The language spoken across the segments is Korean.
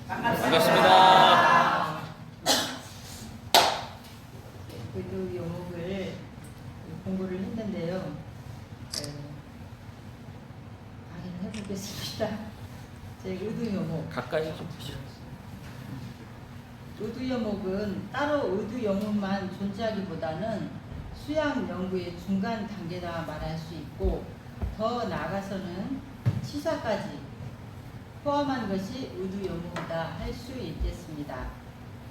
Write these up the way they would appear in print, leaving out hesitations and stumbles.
반갑습니다. 의도 요목을 공부를 했는데요. 강의를 해보겠습니다. 제 의도 요목. 가까이 좀 보시죠. 의도 요목은 따로 의도 요목만 존재하기보다는 수양 연구의 중간 단계라 말할 수 있고, 더 나아가서는 치사까지 포함한 것이 의도 요목이다 할 수 있겠습니다.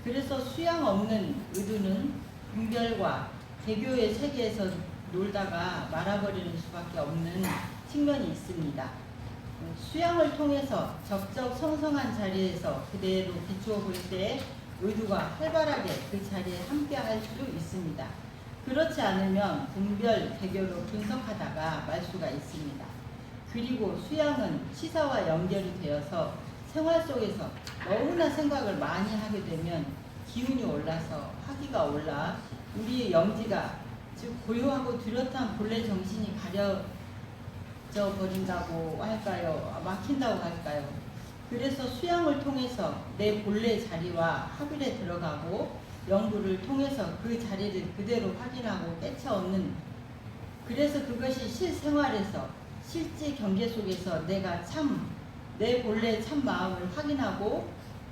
그래서 수양 없는 의도는 분별과 개교의 세계에서 놀다가 말아버리는 수밖에 없는 측면이 있습니다. 수양을 통해서 적적 성성한 자리에서 그대로 비추어 볼 때 의도가 활발하게 그 자리에 함께할 수 있습니다. 그렇지 않으면 분별, 개교로 분석하다가 말 수가 있습니다. 그리고 수양은 치사와 연결이 되어서 생활 속에서 너무나 생각을 많이 하게 되면 기운이 올라서 화기가 올라 우리의 영지가 즉 고요하고 뚜렷한 본래 정신이 가려져 버린다고 할까요? 막힌다고 할까요? 그래서 수양을 통해서 내 본래 자리와 합일에 들어가고 연구를 통해서 그 자리를 그대로 확인하고 깨쳐엎는, 그래서 그것이 실생활에서 실제 경계 속에서 내가 내 본래 참 마음을 확인하고,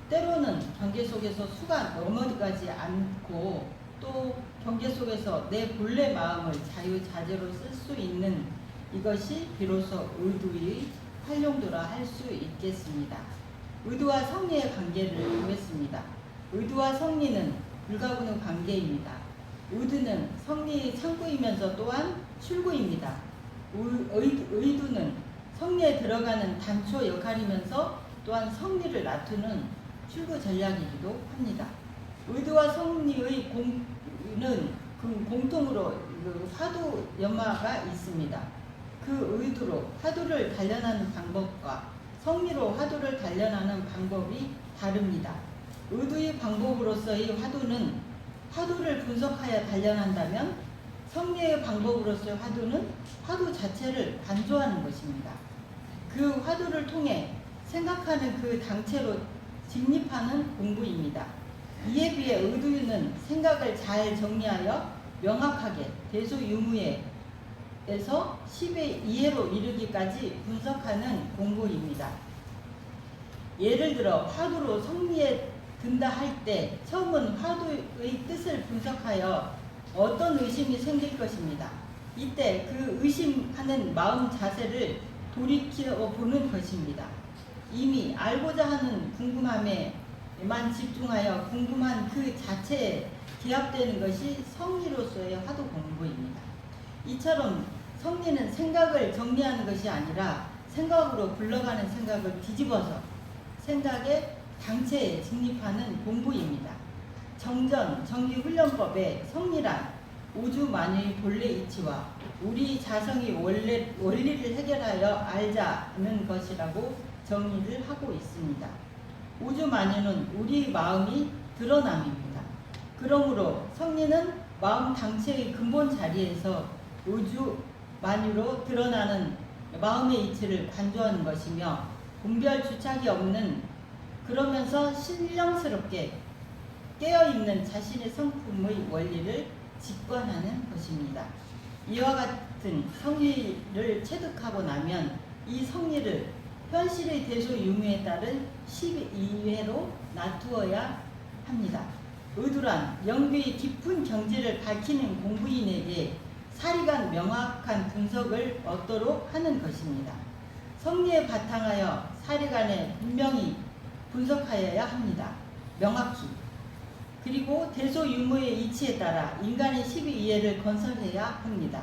때로는 경계 속에서 수가 넘어가지 않고 또 경계 속에서 내 본래 마음을 자유자재로 쓸 수 있는, 이것이 비로소 의도의 활용도라 할 수 있겠습니다. 의도와 성리의 관계를 보겠습니다. 의도와 성리는 불가분의 관계입니다. 의도는 성리의 창구이면서 또한 출구입니다. 의도는 성리에 들어가는 단초 역할이면서 또한 성리를 나투는 출구 전략이기도 합니다. 의도와 성리의 공통으로 화두 연마가 있습니다. 그 의도로 화두를 단련하는 방법과 성리로 화두를 단련하는 방법이 다릅니다. 의도의 방법으로서의 화두는 화두를 분석하여 단련한다면, 성리의 방법으로서의 화두는 화두 자체를 관조하는 것입니다. 그 화두를 통해 생각하는 그 당체로 직립하는 공부입니다. 이에 비해 의도는 생각을 잘 정리하여 명확하게 대소유무에서 10의 이해로 이르기까지 분석하는 공부입니다. 예를 들어 화두로 성리에 든다 할 때 처음은 화두의 뜻을 분석하여 어떤 의심이 생길 것입니다. 이때 그 의심하는 마음 자세를 돌이켜 보는 것입니다. 이미 알고자 하는 궁금함에만 집중하여 궁금한 그 자체에 기합되는 것이 성리로서의 화두 공부입니다. 이처럼 성리는 생각을 정리하는 것이 아니라 생각으로 굴러가는 생각을 뒤집어서 생각의 당체에 직립하는 공부입니다. 정기훈련법의 성리란 우주만유의 본래 이치와 우리 자성의 원리를 해결하여 알자는 것이라고 정의를 하고 있습니다. 우주만유는 우리 마음이 드러남입니다. 그러므로 성리는 마음 당체의 근본 자리에서 우주만유로 드러나는 마음의 이치를 관조하는 것이며, 분별 주착이 없는, 그러면서 신령스럽게 깨어있는 자신의 성품의 원리를 직관하는 것입니다. 이와 같은 성리를 체득하고 나면 이 성리를 현실의 대소유무에 따른 12회로 나누어야 합니다. 의도란 영비의 깊은 경지를 밝히는 공부인에게 사리간 명확한 분석을 얻도록 하는 것입니다. 성리에 바탕하여 사리간에 분명히 분석하여야 합니다. 명확히. 그리고 대소유무의 이치에 따라 인간의 12이해를 건설해야 합니다.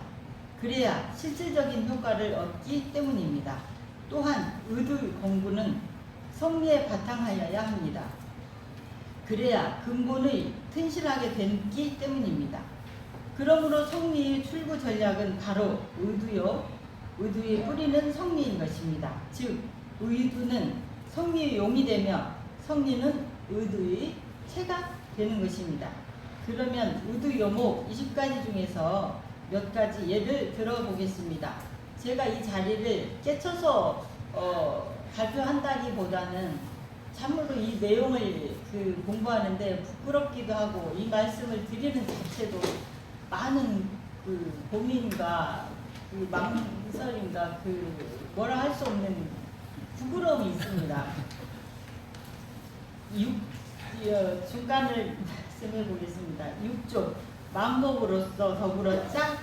그래야 실질적인 효과를 얻기 때문입니다. 또한 의도 공부는 성리에 바탕하여야 합니다. 그래야 근본의 튼실하게 되기 때문입니다. 그러므로 성리의 출구 전략은 바로 의도요, 의도의 뿌리는 성리인 것입니다. 즉 의도는 성리의 용이 되며 성리는 의도의 체가 되는 것입니다. 그러면 의도 요목 20가지 중에서 몇 가지 예를 들어보겠습니다. 제가 이 자리를 깨쳐서 발표한다기보다는 참으로 이 내용을 공부하는데 부끄럽기도 하고 이 말씀을 드리는 자체도 많은 고민과 망설임과 뭐라 할 수 없는 부끄러움이 있습니다. 중간을 말씀해 보겠습니다. 6조 만법으로서 더불어 짝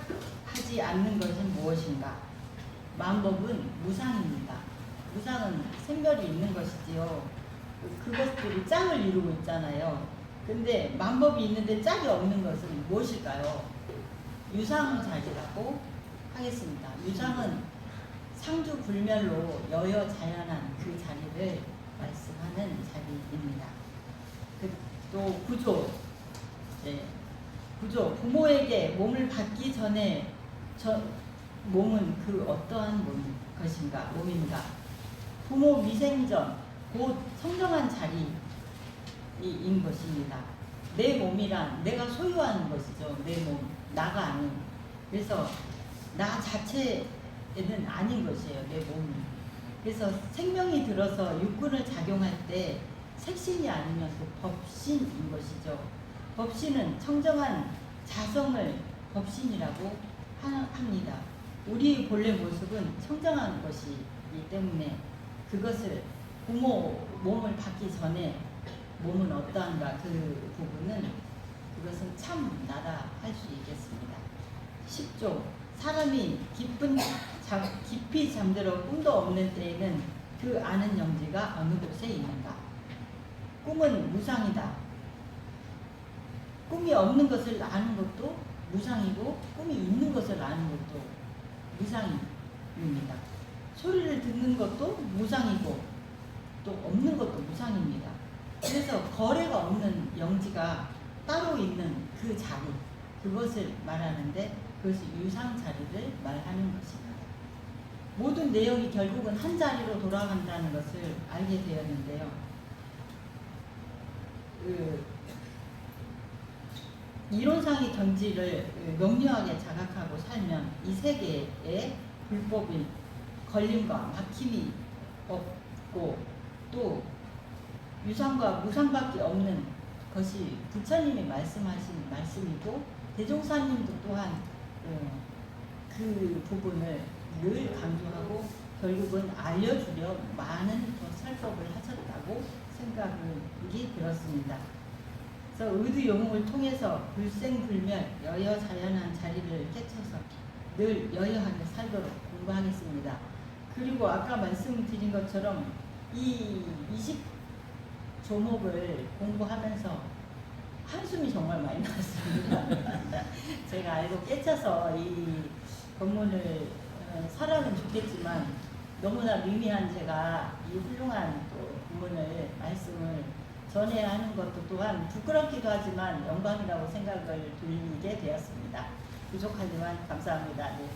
하지 않는 것은 무엇인가? 만법은 무상입니다. 무상은 생멸이 있는 것이지요. 그것들이 짝을 이루고 있잖아요. 근데 만법이 있는데 짝이 없는 것은 무엇일까요? 유상자리라고 하겠습니다. 유상은 상주불멸로 여여자연한 그 자리를 말씀하는 자리입니다. 또 구조, 구조. 부모에게 몸을 받기 전에 몸은 어떠한 몸인가? 부모 미생전, 곧 성정한 자리인 것입니다. 내 몸이란 내가 소유하는 것이죠. 내 몸, 나가 아닌. 그래서 나 자체는 아닌 것이에요. 내 몸이. 그래서 생명이 들어서 육군을 작용할 때 색신이 아니면 법신인 것이죠. 법신은 청정한 자성을 법신이라고 합니다. 우리의 본래 모습은 청정한 것이기 때문에 그것을 부모 몸을 받기 전에 몸은 어떠한가 그 부분은 그것은 참 나다 할 수 있겠습니다. 10조 사람이 깊이 잠들어 꿈도 없는 때에는 그 아는 영지가 어느 곳에 있는가? 꿈은 무상이다. 꿈이 없는 것을 아는 것도 무상이고 꿈이 있는 것을 아는 것도 무상입니다. 소리를 듣는 것도 무상이고 또 없는 것도 무상입니다. 그래서 거래가 없는 영지가 따로 있는 그 자리, 그것을 말하는데 그것이 유상자리를 말하는 것입니다. 모든 내용이 결국은 한 자리로 돌아간다는 것을 알게 되었는데요. 이론상의 경지를 명료하게 자각하고 살면 이 세계에 불법인 걸림과 막힘이 없고 또 유상과 무상밖에 없는 것이 부처님이 말씀하신 말씀이고 대종사님도 또한 그 부분을 늘 강조하고 결국은 알려주려 많은 더 설법을 하셨다고 생각이 들었습니다. 그래서 의두용을 통해서 불생불멸 여여자연한 자리를 깨쳐서 늘 여여하게 살도록 공부하겠습니다. 그리고 아까 말씀드린 것처럼 이 20조목을 공부하면서 한숨이 정말 많이 나왔습니다. 제가 알고 깨쳐서 이 법문을 설하면 좋겠지만 너무나 미미한 제가 이 훌륭한 또 법문을 말씀을 전해야 하는 것도 또한 부끄럽기도 하지만 영광이라고 생각을 들리게 되었습니다. 부족하지만 감사합니다. 네.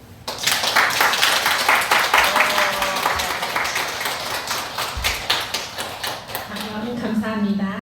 감사합니다.